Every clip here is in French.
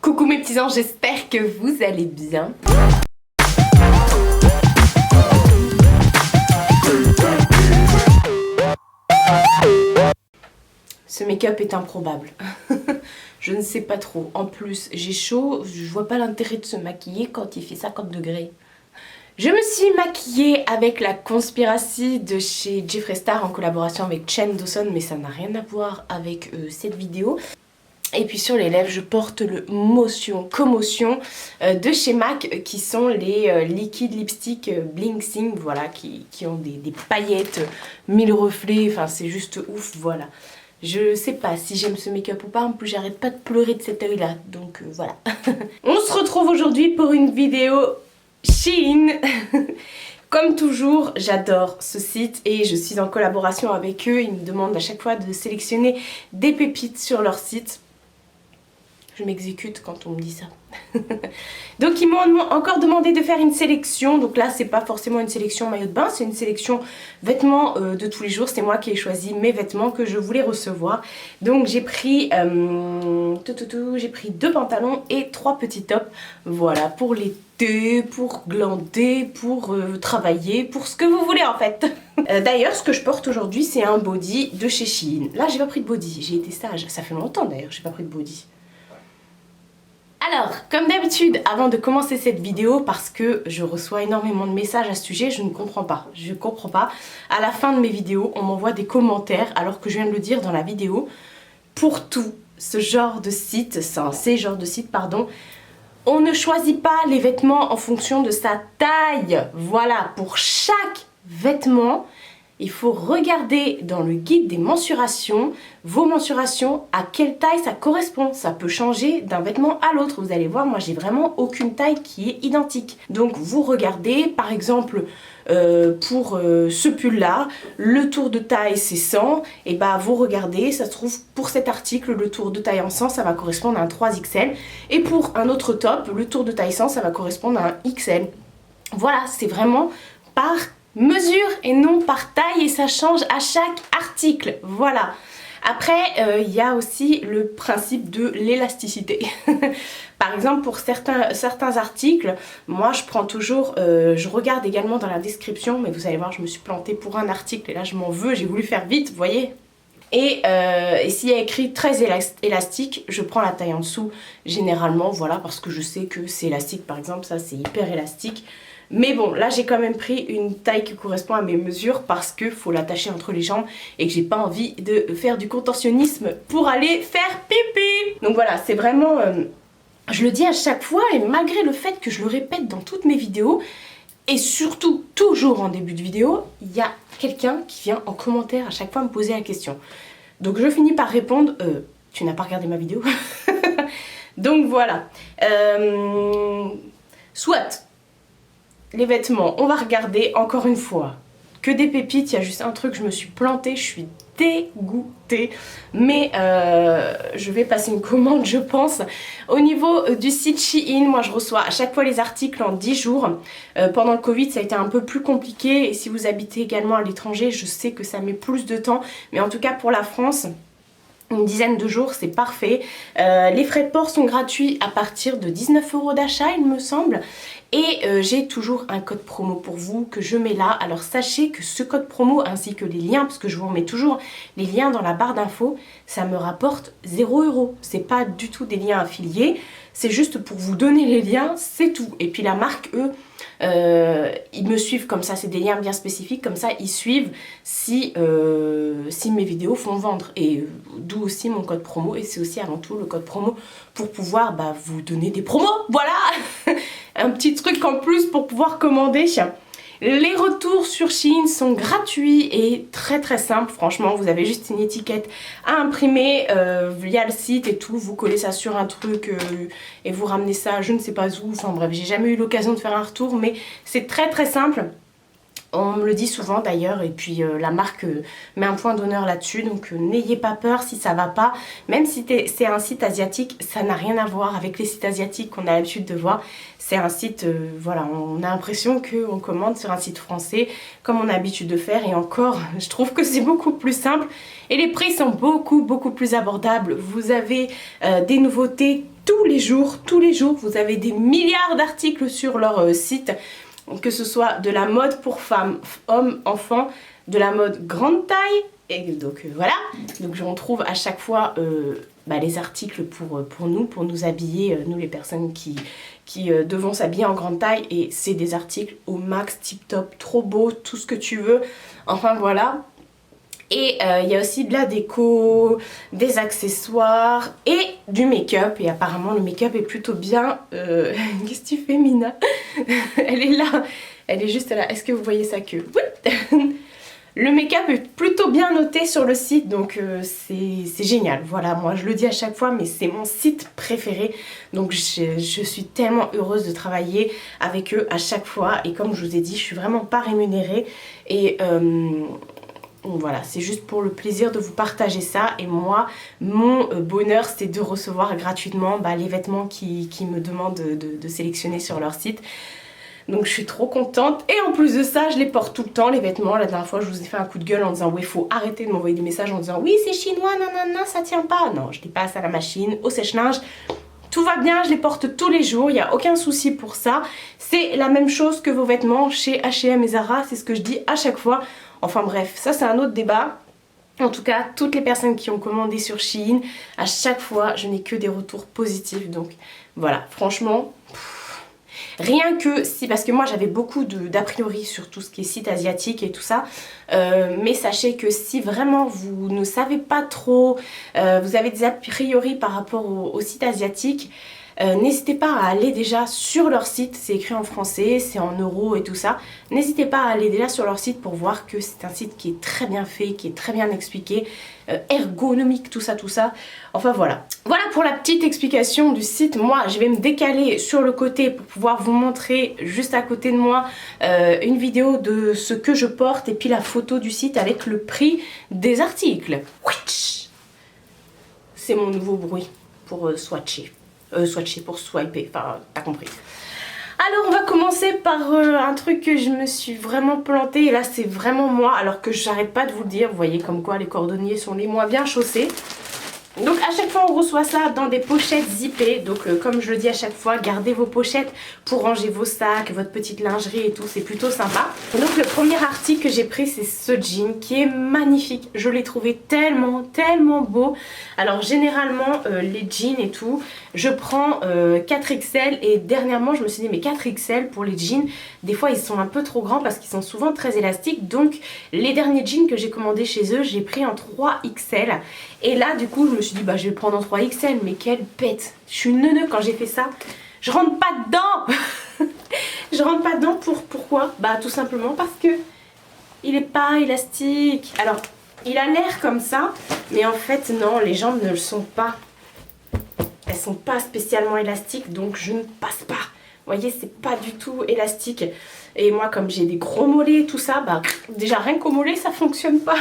Coucou mes petits anges, j'espère que vous allez bien. Ce make-up est improbable. Je ne sais pas trop. En plus, j'ai chaud, je vois pas l'intérêt de se maquiller quand il fait 50 degrés. Je me suis maquillée avec la Conspiracy de chez Jeffree Star en collaboration avec Chen Dawson, mais ça n'a rien à voir avec cette vidéo. Et puis sur les lèvres, je porte le Motion Commotion de chez MAC, qui sont les liquid lipstick Bling Sing, voilà, qui ont des paillettes, 1000 reflets, enfin c'est juste ouf, voilà. Je sais pas si j'aime ce make-up ou pas, en plus j'arrête pas de pleurer de cet œil là, donc voilà. On se retrouve aujourd'hui pour une vidéo Shein. Comme toujours, j'adore ce site et je suis en collaboration avec eux. Ils me demandent à chaque fois de sélectionner des pépites sur leur site. Je m'exécute quand on me dit ça. Donc ils m'ont encore demandé de faire une sélection. Donc là c'est pas forcément une sélection maillot de bain, c'est une sélection vêtements de tous les jours. C'est moi qui ai choisi mes vêtements que je voulais recevoir. Donc j'ai pris j'ai pris 2 pantalons et 3 petits tops. Voilà, pour l'été, pour glander, pour travailler, pour ce que vous voulez en fait. D'ailleurs ce que je porte aujourd'hui c'est un body de chez Shein. Là j'ai pas pris de body, j'ai été sage. Ça fait longtemps d'ailleurs j'ai pas pris de body. Alors, comme d'habitude, avant de commencer cette vidéo, parce que je reçois énormément de messages à ce sujet, je ne comprends pas. Je comprends pas. À la fin de mes vidéos, on m'envoie des commentaires, alors que je viens de le dire dans la vidéo. Pour tout ce genre de site, ces genres de sites, pardon, on ne choisit pas les vêtements en fonction de sa taille. Voilà, pour chaque vêtement, il faut regarder dans le guide des mensurations, vos mensurations, à quelle taille ça correspond. Ça peut changer d'un vêtement à l'autre. Vous allez voir, moi j'ai vraiment aucune taille qui est identique. Donc vous regardez, par exemple, pour ce pull là, le tour de taille c'est 100. Et bah vous regardez, ça se trouve pour cet article, le tour de taille en 100 ça va correspondre à un 3XL. Et pour un autre top, le tour de taille 100 ça va correspondre à un XL. Voilà, c'est vraiment par mesure et non par taille et ça change à chaque article, voilà. Après il y a aussi le principe de l'élasticité. Par exemple pour certains articles, moi je prends toujours, je regarde également dans la description, mais vous allez voir je me suis plantée pour un article et là je m'en veux, j'ai voulu faire vite, vous voyez. Et s'il y a écrit très élastique, je prends la taille en dessous généralement, voilà, parce que je sais que c'est élastique par exemple, ça c'est hyper élastique. Mais bon, là j'ai quand même pris une taille qui correspond à mes mesures parce que faut l'attacher entre les jambes et que j'ai pas envie de faire du contorsionnisme pour aller faire pipi. Donc voilà, c'est vraiment... je le dis à chaque fois et malgré le fait que je le répète dans toutes mes vidéos et surtout toujours en début de vidéo, il y a quelqu'un qui vient en commentaire à chaque fois me poser la question. Donc je finis par répondre, tu n'as pas regardé ma vidéo. Donc voilà. Soit... les vêtements, on va regarder encore une fois. Que des pépites, il y a juste un truc, je me suis plantée, je suis dégoûtée. Mais je vais passer une commande, je pense. Au niveau du site Shein, moi je reçois à chaque fois les articles en 10 jours. Pendant le Covid, ça a été un peu plus compliqué. Et si vous habitez également à l'étranger, je sais que ça met plus de temps. Mais en tout cas pour la France... une dizaine de jours, c'est parfait. Les frais de port sont gratuits à partir de 19 € d'achat, il me semble. Et j'ai toujours un code promo pour vous que je mets là. Alors sachez que ce code promo ainsi que les liens, parce que je vous remets toujours les liens dans la barre d'infos, ça me rapporte 0 €. C'est pas du tout des liens affiliés, c'est juste pour vous donner les liens, c'est tout. Et puis la marque, eux, ils me suivent comme ça, c'est des liens bien spécifiques, comme ça ils suivent si mes vidéos font vendre. Et d'où aussi mon code promo, et c'est aussi avant tout le code promo pour pouvoir vous donner des promos, voilà. Un petit truc en plus pour pouvoir commander. Les retours sur Shein sont gratuits et très très simples. Franchement, vous avez juste une étiquette à imprimer via le site et tout. Vous collez ça sur un truc et vous ramenez ça je ne sais pas où. Enfin bref, j'ai jamais eu l'occasion de faire un retour, mais c'est très très simple. On me le dit souvent d'ailleurs, et puis la marque met un point d'honneur là-dessus, donc n'ayez pas peur si ça va pas. Même si c'est un site asiatique, ça n'a rien à voir avec les sites asiatiques qu'on a l'habitude de voir. C'est un site, voilà, on a l'impression qu'on commande sur un site français, comme on a l'habitude de faire, et encore, je trouve que c'est beaucoup plus simple. Et les prix sont beaucoup plus abordables. Vous avez des nouveautés tous les jours, vous avez des milliards d'articles sur leur site, que ce soit de la mode pour femmes, hommes, enfants, de la mode grande taille, et donc voilà, donc on trouve à chaque fois les articles pour nous habiller, nous les personnes qui devons s'habiller en grande taille, et c'est des articles au max, tip top, trop beau, tout ce que tu veux, enfin voilà. Et il y a aussi de la déco, des accessoires et du make-up. Et apparemment le make-up est plutôt bien. Qu'est-ce que tu fais, Mina? Elle est là, elle est juste là. Est-ce que vous voyez sa queue? Le make-up est plutôt bien noté sur le site, donc c'est génial. Voilà, moi je le dis à chaque fois, mais c'est mon site préféré. Donc je suis tellement heureuse de travailler avec eux à chaque fois. Et comme je vous ai dit, je suis vraiment pas rémunérée. Et voilà, c'est juste pour le plaisir de vous partager ça. Et moi, mon bonheur, c'est de recevoir gratuitement les vêtements qui me demandent de sélectionner sur leur site. Donc je suis trop contente. Et en plus de ça, je les porte tout le temps, les vêtements. La dernière fois, je vous ai fait un coup de gueule en disant « Oui, il faut arrêter de m'envoyer des messages en disant « Oui, c'est chinois, nanana, ça tient pas. » Non, je les passe à la machine, au sèche-linge. Tout va bien, je les porte tous les jours, il n'y a aucun souci pour ça. C'est la même chose que vos vêtements chez H&M et Zara, c'est ce que je dis à chaque fois. Enfin bref, ça c'est un autre débat. En tout cas, toutes les personnes qui ont commandé sur Shein, à chaque fois, je n'ai que des retours positifs. Donc voilà, franchement, rien que si, parce que moi j'avais beaucoup d'a priori sur tout ce qui est site asiatique et tout ça, mais sachez que si vraiment vous ne savez pas trop, vous avez des a priori par rapport au site asiatique, n'hésitez pas à aller déjà sur leur site, c'est écrit en français, c'est en euros et tout ça. N'hésitez pas à aller déjà sur leur site pour voir que c'est un site qui est très bien fait, qui est très bien expliqué, ergonomique, tout ça, tout ça. Enfin voilà. Voilà pour la petite explication du site. Moi, je vais me décaler sur le côté pour pouvoir vous montrer juste à côté de moi une vidéo de ce que je porte et puis la photo du site avec le prix des articles. C'est mon nouveau bruit pour swatcher. Swatcher pour swiper, enfin t'as compris. Alors on va commencer par un truc que je me suis vraiment plantée, et là c'est vraiment moi, alors que j'arrête pas de vous le dire, vous voyez comme quoi les cordonniers sont les moins bien chaussés. Donc à chaque fois on reçoit ça dans des pochettes zippées, donc comme je le dis à chaque fois, gardez vos pochettes pour ranger vos sacs, votre petite lingerie et tout, c'est plutôt sympa. Donc le premier article que j'ai pris, c'est ce jean qui est magnifique, je l'ai trouvé tellement beau. Alors généralement les jeans et tout, je prends 4XL, et dernièrement je me suis dit mais 4XL pour les jeans, des fois ils sont un peu trop grands parce qu'ils sont souvent très élastiques, donc les derniers jeans que j'ai commandés chez eux, j'ai pris en 3XL. Et là du coup je me suis dit bah je vais le prendre en 3XL, mais quelle bête, je suis neuneu quand j'ai fait ça, je rentre pas dedans. Je rentre pas dedans pourquoi? Bah tout simplement parce que il est pas élastique. Alors il a l'air comme ça, mais en fait non, les jambes ne le sont pas. Elles sont pas spécialement élastiques, donc je ne passe pas. Vous voyez, c'est pas du tout élastique. Et moi, comme j'ai des gros mollets et tout ça, bah déjà rien qu'au mollet, ça fonctionne pas.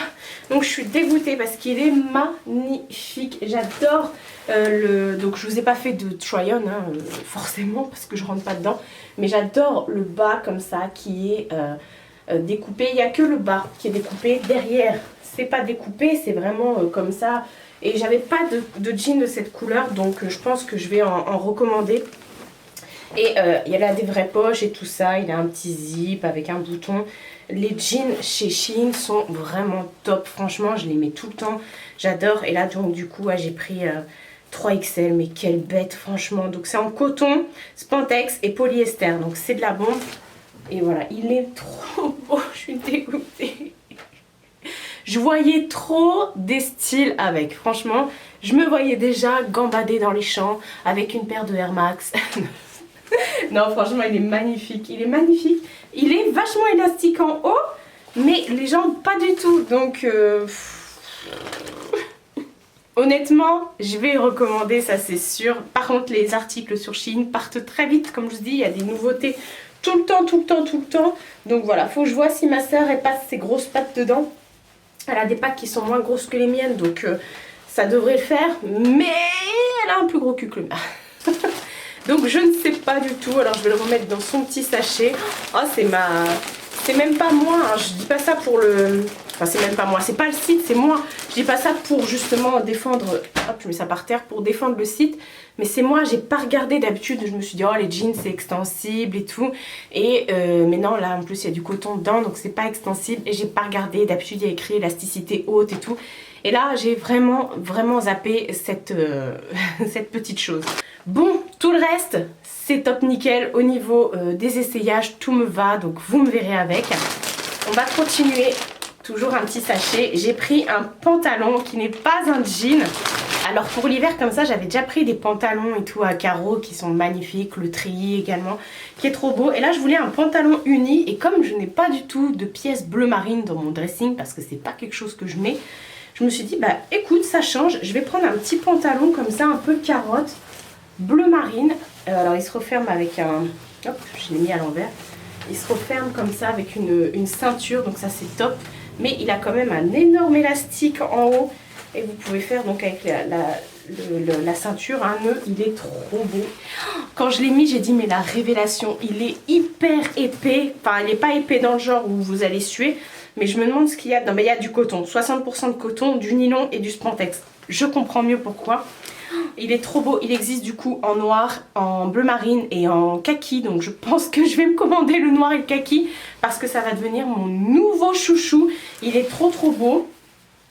Donc je suis dégoûtée parce qu'il est magnifique. J'adore donc je vous ai pas fait de try-on, hein, forcément, parce que je rentre pas dedans. Mais j'adore le bas comme ça, qui est découpé. Il n'y a que le bas qui est découpé. Derrière, c'est pas découpé, c'est vraiment comme ça. Et j'avais pas de jean de cette couleur, donc je pense que je vais en recommander. Et il a des vraies poches et tout ça, il a un petit zip avec un bouton. Les jeans chez Shein sont vraiment top, franchement je les mets tout le temps, j'adore. Et là donc du coup j'ai pris 3XL, mais quelle bête franchement. Donc c'est en coton, spandex et polyester, donc c'est de la bombe. Et voilà, il est trop beau, je suis dégoûtée. Je voyais trop des styles avec, franchement je me voyais déjà gambader dans les champs avec une paire de Air Max. Non franchement il est magnifique, il est magnifique. Il est vachement élastique en haut, mais les jambes pas du tout, donc honnêtement je vais recommander, ça c'est sûr. Par contre les articles sur Shein partent très vite, comme je vous dis, il y a des nouveautés tout le temps. Donc voilà, faut que je vois si ma soeur elle passe ses grosses pattes dedans. Elle a des pattes qui sont moins grosses que les miennes, donc ça devrait le faire, mais elle a un plus gros cul que le mien. Donc je ne sais pas du tout, alors je vais le remettre dans son petit sachet. Oh c'est même pas moi, hein. Je dis pas ça pour le Enfin, c'est même pas moi, c'est pas le site, c'est moi. Je dis pas ça pour justement défendre... Hop, je mets ça par terre pour défendre le site. Mais c'est moi, j'ai pas regardé d'habitude. Je me suis dit, oh, les jeans, c'est extensible et tout. Et mais non, là, en plus, il y a du coton dedans, donc c'est pas extensible. Et j'ai pas regardé. D'habitude, il y a écrit élasticité haute et tout. Et là, j'ai vraiment zappé cette, cette petite chose. Bon, tout le reste, c'est top nickel. Au niveau des essayages, tout me va. Donc, vous me verrez avec. On va continuer. Toujours un petit sachet. J'ai pris un pantalon qui n'est pas un jean. Alors pour l'hiver comme ça, j'avais déjà pris des pantalons et tout à carreaux qui sont magnifiques. Le treillis également, qui est trop beau. Et là, je voulais un pantalon uni. Et comme je n'ai pas du tout de pièces bleu marine dans mon dressing, parce que c'est pas quelque chose que je mets, je me suis dit, bah écoute, ça change. Je vais prendre un petit pantalon comme ça, un peu carotte, bleu marine. Alors il se referme avec un... Hop, je l'ai mis à l'envers. Il se referme comme ça avec une ceinture, donc ça c'est top. Mais il a quand même un énorme élastique en haut. Et vous pouvez faire donc avec la ceinture un nœud. Il est trop beau. Quand je l'ai mis, j'ai dit mais la révélation. Il est hyper épais. Enfin, il n'est pas épais dans le genre où vous allez suer. Mais je me demande ce qu'il y a. Non mais il y a du coton. 60% de coton, du nylon et du spandex. Je comprends mieux pourquoi. Il est trop beau, il existe du coup en noir, en bleu marine et en kaki. Donc je pense que je vais me commander le noir et le kaki parce que ça va devenir mon nouveau chouchou. Il est trop beau.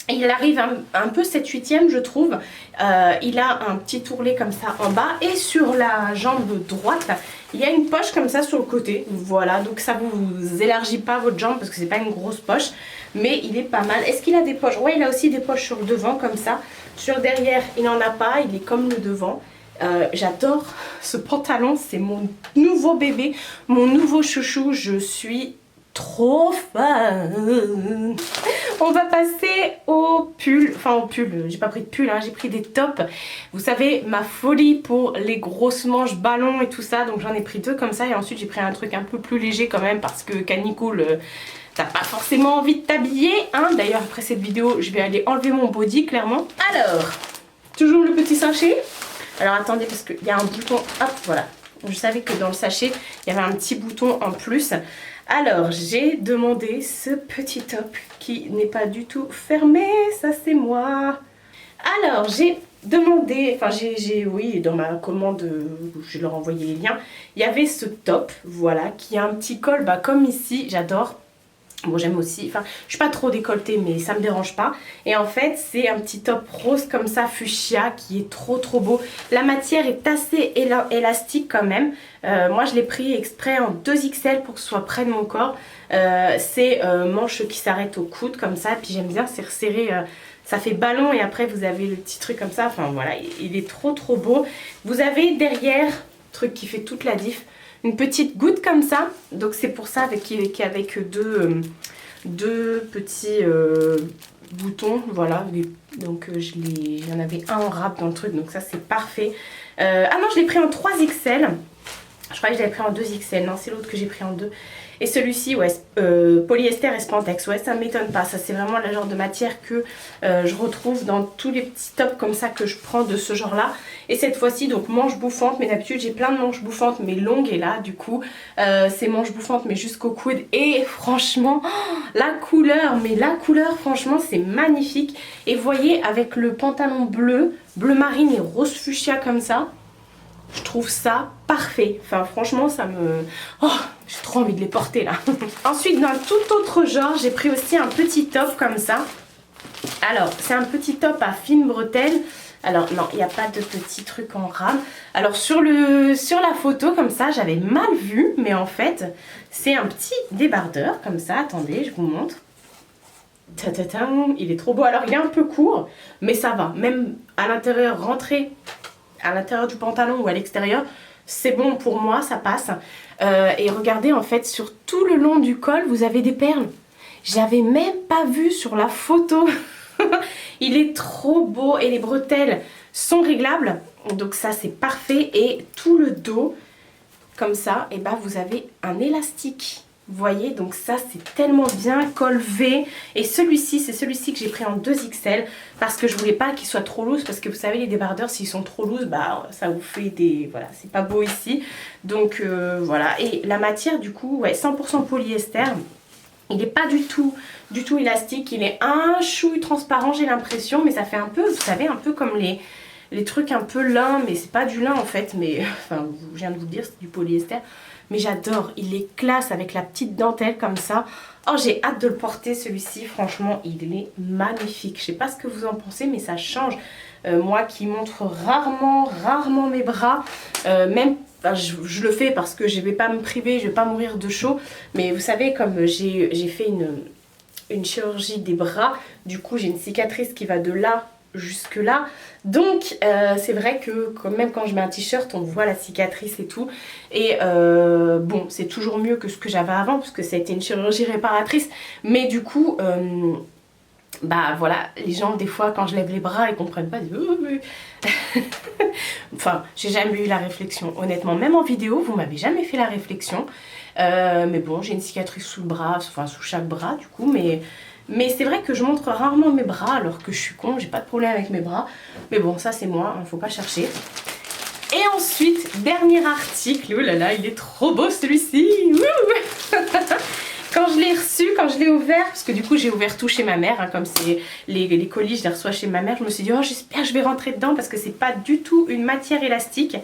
Il arrive un peu 7/8e je trouve. Il a un petit ourlet comme ça en bas. Et sur la jambe droite, il y a une poche comme ça sur le côté. Voilà, donc ça vous élargit pas votre jambe parce que c'est pas une grosse poche. Mais il est pas mal. Est-ce qu'il a des poches? Ouais, il a aussi des poches sur le devant comme ça. Sur le derrière, il n'en a pas. Il est comme le devant. J'adore ce pantalon. C'est mon nouveau bébé. Mon nouveau chouchou. Je suis trop fan. On va passer au pull. Enfin au pull. J'ai pas pris de pull. Hein, j'ai pris des tops. Vous savez, ma folie pour les grosses manches ballons et tout ça. Donc j'en ai pris deux comme ça. Et ensuite j'ai pris un truc un peu plus léger quand même. Parce que canicule... T'as pas forcément envie de t'habiller, hein. D'ailleurs, après cette vidéo, je vais aller enlever mon body, clairement. Alors, toujours le petit sachet. Alors, attendez, parce qu'il y a un bouton. Hop, voilà. Je savais que dans le sachet, il y avait un petit bouton en plus. Alors, j'ai demandé ce petit top qui n'est pas du tout fermé. Ça, c'est moi. Alors, j'ai demandé, enfin oui, dans ma commande, je leur ai envoyé les liens. Il y avait ce top, voilà, qui a un petit col, bah, comme ici, j'adore. Bon, j'aime aussi, enfin je suis pas trop décolletée mais ça me dérange pas. Et en fait c'est un petit top rose comme ça fuchsia qui est trop beau. La matière est assez élastique quand même. Moi je l'ai pris exprès en 2XL pour que ce soit près de mon corps. C'est manche qui s'arrête au coude comme ça. Et puis j'aime bien, c'est resserré, ça fait ballon et après vous avez le petit truc comme ça. Enfin voilà, il est trop beau. Vous avez derrière, truc qui fait toute la diff, une petite goutte comme ça, donc c'est pour ça qu'avec deux petits boutons, voilà, donc il y en avait un en râpe dans le truc, donc ça c'est parfait. Ah non, je l'ai pris en 3XL, je croyais que je l'avais pris en 2XL, non c'est l'autre que j'ai pris en 2. Et celui-ci, ouais, polyester et spandex, ouais, ça ne m'étonne pas. Ça, c'est vraiment le genre de matière que je retrouve dans tous les petits tops comme ça que je prends de ce genre-là. Et cette fois-ci, donc manche bouffante, mais d'habitude, j'ai plein de manches bouffantes, mais longues. Et là, du coup, c'est manche bouffante, mais jusqu'au coude. Et franchement, la couleur, franchement, c'est magnifique. Et vous voyez, avec le pantalon bleu marine et rose fuchsia comme ça, je trouve ça parfait. Enfin franchement ça me... Oh, j'ai trop envie de les porter là. Ensuite dans tout autre genre, j'ai pris aussi un petit top comme ça. Alors c'est un petit top à fines bretelles. Alors non, il n'y a pas de petit truc en rame. Alors sur la photo comme ça, j'avais mal vu. Mais en fait, c'est un petit débardeur comme ça. Attendez, je vous montre. Il est trop beau. Alors il est un peu court, mais ça va. Même à l'intérieur, rentrer à l'intérieur du pantalon ou à l'extérieur, c'est bon pour moi, ça passe. Et regardez, en fait, sur tout le long du col, vous avez des perles. J'avais même pas vu sur la photo. Il est trop beau et les bretelles sont réglables. Donc ça, c'est parfait. Et tout le dos, comme ça, et bah, vous avez un élastique. Vous voyez, donc ça c'est tellement bien, col V. Et celui-ci, c'est celui-ci que j'ai pris en 2XL parce que je voulais pas qu'il soit trop loose. Parce que vous savez, les débardeurs, s'ils sont trop loose, bah ça vous fait des... Voilà, c'est pas beau ici. Donc voilà, et la matière du coup, ouais, 100% polyester. Il n'est pas du tout élastique, il est un chouille transparent j'ai l'impression, mais ça fait un peu, vous savez, un peu comme les trucs un peu lin, mais c'est pas du lin en fait, mais enfin je viens de vous le dire, c'est du polyester. Mais j'adore, il est classe avec la petite dentelle comme ça. Oh, j'ai hâte de le porter celui-ci, franchement il est magnifique. Je sais pas ce que vous en pensez, mais ça change. Moi qui montre rarement mes bras, même... Enfin, je le fais parce que je vais pas me priver, je vais pas mourir de chaud. Mais vous savez, comme j'ai fait une chirurgie des bras, du coup j'ai une cicatrice qui va de là jusque là. Donc c'est vrai que même quand je mets un t-shirt, on voit la cicatrice et tout. Et bon, c'est toujours mieux que ce que j'avais avant, parce que ça a été une chirurgie réparatrice. Mais du coup... bah voilà, les gens des fois quand je lève les bras ils comprennent pas, ils disent oh, mais... Enfin, j'ai jamais eu la réflexion, honnêtement, même en vidéo vous m'avez jamais fait la réflexion. Mais bon, j'ai une cicatrice sous le bras, enfin sous chaque bras du coup, mais c'est vrai que je montre rarement mes bras alors que je suis con, j'ai pas de problème avec mes bras. Mais bon, ça c'est moi, hein, faut pas chercher. Et ensuite, dernier article, oh là là, il est trop beau celui-ci. Quand je l'ai reçu, quand je l'ai ouvert, parce que du coup j'ai ouvert tout chez ma mère, hein, comme c'est les colis je les reçois chez ma mère, je me suis dit oh j'espère que je vais rentrer dedans parce que c'est pas du tout une matière élastique.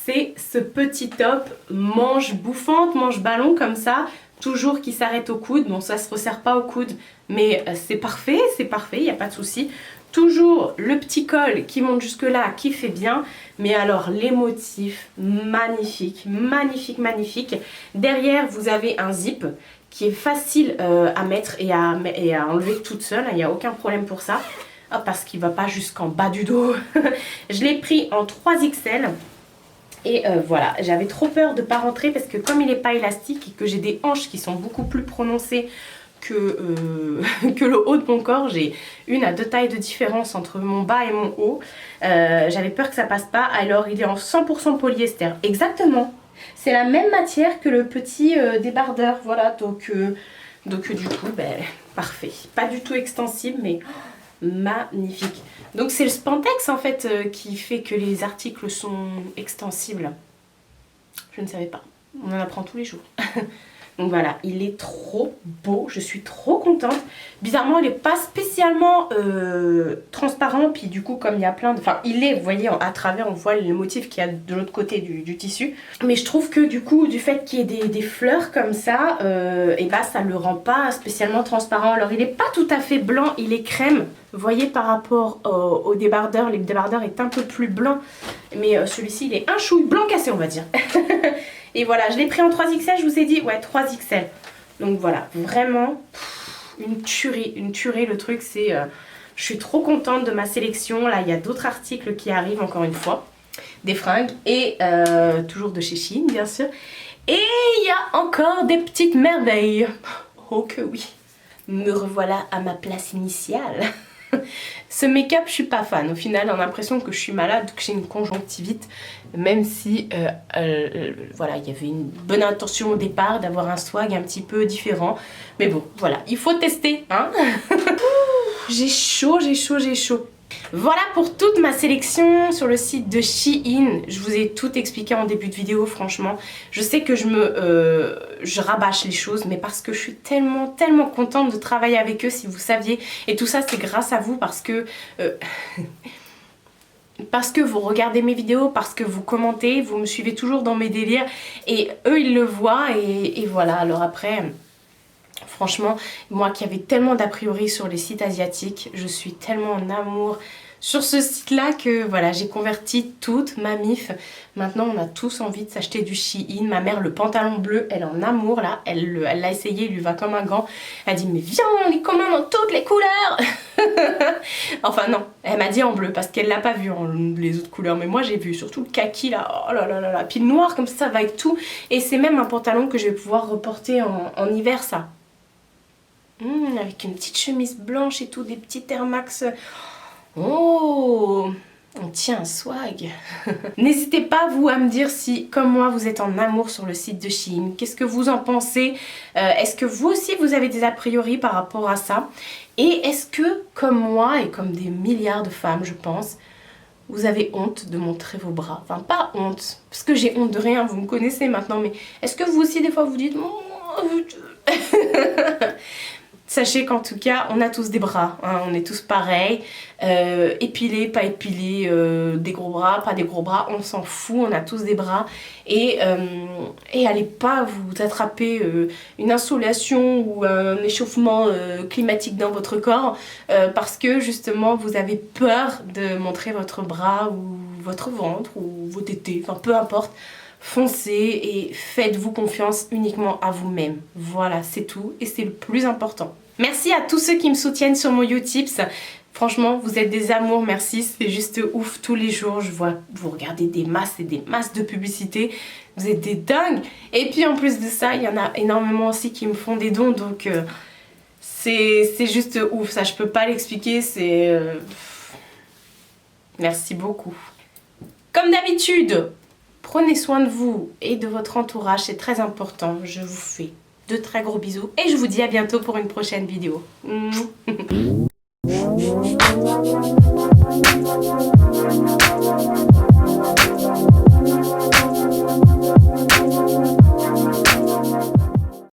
C'est ce petit top manche bouffante, manche ballon comme ça, toujours qui s'arrête au coude. Bon ça se resserre pas au coude mais c'est parfait, il n'y a pas de souci. Toujours le petit col qui monte jusque là, qui fait bien. Mais alors les motifs, magnifiques, magnifiques. Derrière vous avez un zip qui est facile à mettre et à enlever toute seule, il n'y a aucun problème pour ça. Oh, parce qu'il ne va pas jusqu'en bas du dos. Je l'ai pris en 3XL. Et voilà, j'avais trop peur de ne pas rentrer parce que comme il n'est pas élastique et que j'ai des hanches qui sont beaucoup plus prononcées que le haut de mon corps, j'ai 1 à 2 tailles de différence entre mon bas et mon haut. J'avais peur que ça passe pas, alors il est en 100% polyester, exactement. C'est la même matière que le petit débardeur, voilà, donc du coup, ben, parfait. Pas du tout extensible, mais magnifique. Donc c'est le spandex en fait qui fait que les articles sont extensibles. Je ne savais pas, on en apprend tous les jours. Donc voilà, il est trop beau, je suis trop contente. Bizarrement, il n'est pas spécialement transparent, puis du coup, comme il y a plein de... Enfin, il est, vous voyez, à travers, on voit le motif qu'il y a de l'autre côté du tissu. Mais je trouve que du coup, du fait qu'il y ait des fleurs comme ça, et bah, ça ne le rend pas spécialement transparent. Alors, il n'est pas tout à fait blanc, il est crème. Vous voyez, par rapport au débardeur, le débardeur est un peu plus blanc. Mais celui-ci, il est un chouille blanc cassé, on va dire. Et voilà, je l'ai pris en 3XL, je vous ai dit, ouais, 3XL. Donc voilà, vraiment, une tuerie le truc, c'est... je suis trop contente de ma sélection. Là, il y a d'autres articles qui arrivent, encore une fois. Des fringues, et toujours de chez Shein, bien sûr. Et il y a encore des petites merveilles. Oh que oui, me revoilà à ma place initiale. Ce make-up, je suis pas fan. Au final, on a l'impression que je suis malade, que j'ai une conjonctivite, même si voilà, il y avait une bonne intention au départ d'avoir un swag un petit peu différent. Mais bon, voilà, il faut tester, hein. J'ai chaud. Voilà pour toute ma sélection sur le site de Shein. Je vous ai tout expliqué en début de vidéo, franchement. Je sais que je rabâche les choses, mais parce que je suis tellement contente de travailler avec eux, si vous saviez. Et tout ça, c'est grâce à vous, parce que vous regardez mes vidéos, parce que vous commentez, vous me suivez toujours dans mes délires. Et eux, ils le voient, et voilà. Alors après... Franchement, moi qui avais tellement d'a priori sur les sites asiatiques, je suis tellement en amour sur ce site-là que voilà, j'ai converti toute ma mif. Maintenant, on a tous envie de s'acheter du Shein. Ma mère, le pantalon bleu, elle est en amour là. Elle l'a essayé, il lui va comme un gant. Elle dit, mais viens, on les commande dans toutes les couleurs. Enfin non, elle m'a dit en bleu parce qu'elle l'a pas vu en les autres couleurs. Mais moi, j'ai vu surtout le kaki là. Oh là là là là. Puis le noir, comme ça va avec tout. Et c'est même un pantalon que je vais pouvoir reporter en hiver, ça. Avec une petite chemise blanche et tout, des petits Air Max. Oh, on tient un swag. N'hésitez pas, vous, à me dire si, comme moi, vous êtes en amour sur le site de Shein. Qu'est-ce que vous en pensez? Est-ce que vous aussi, vous avez des a priori par rapport à ça? Et est-ce que, comme moi et comme des milliards de femmes, je pense, vous avez honte de montrer vos bras? Enfin, pas honte, parce que j'ai honte de rien, vous me connaissez maintenant, mais est-ce que vous aussi, des fois, vous dites... Sachez qu'en tout cas, on a tous des bras, hein, on est tous pareils, épilés, pas épilés, des gros bras, pas des gros bras, on s'en fout, on a tous des bras. Et allez pas vous attraper une insolation ou un échauffement climatique dans votre corps parce que justement vous avez peur de montrer votre bras ou votre ventre ou vos tétés, enfin peu importe. Foncez et faites-vous confiance uniquement à vous-même. Voilà, c'est tout et c'est le plus important. Merci à tous ceux qui me soutiennent sur mon Utips. Franchement, vous êtes des amours, merci. C'est juste ouf. Tous les jours, je vois, vous regardez des masses et des masses de publicité. Vous êtes des dingues. Et puis en plus de ça, il y en a énormément aussi qui me font des dons. Donc c'est juste ouf. Ça, je peux pas l'expliquer. C'est... Merci beaucoup. Comme d'habitude, prenez soin de vous et de votre entourage, c'est très important. Je vous fais de très gros bisous et je vous dis à bientôt pour une prochaine vidéo.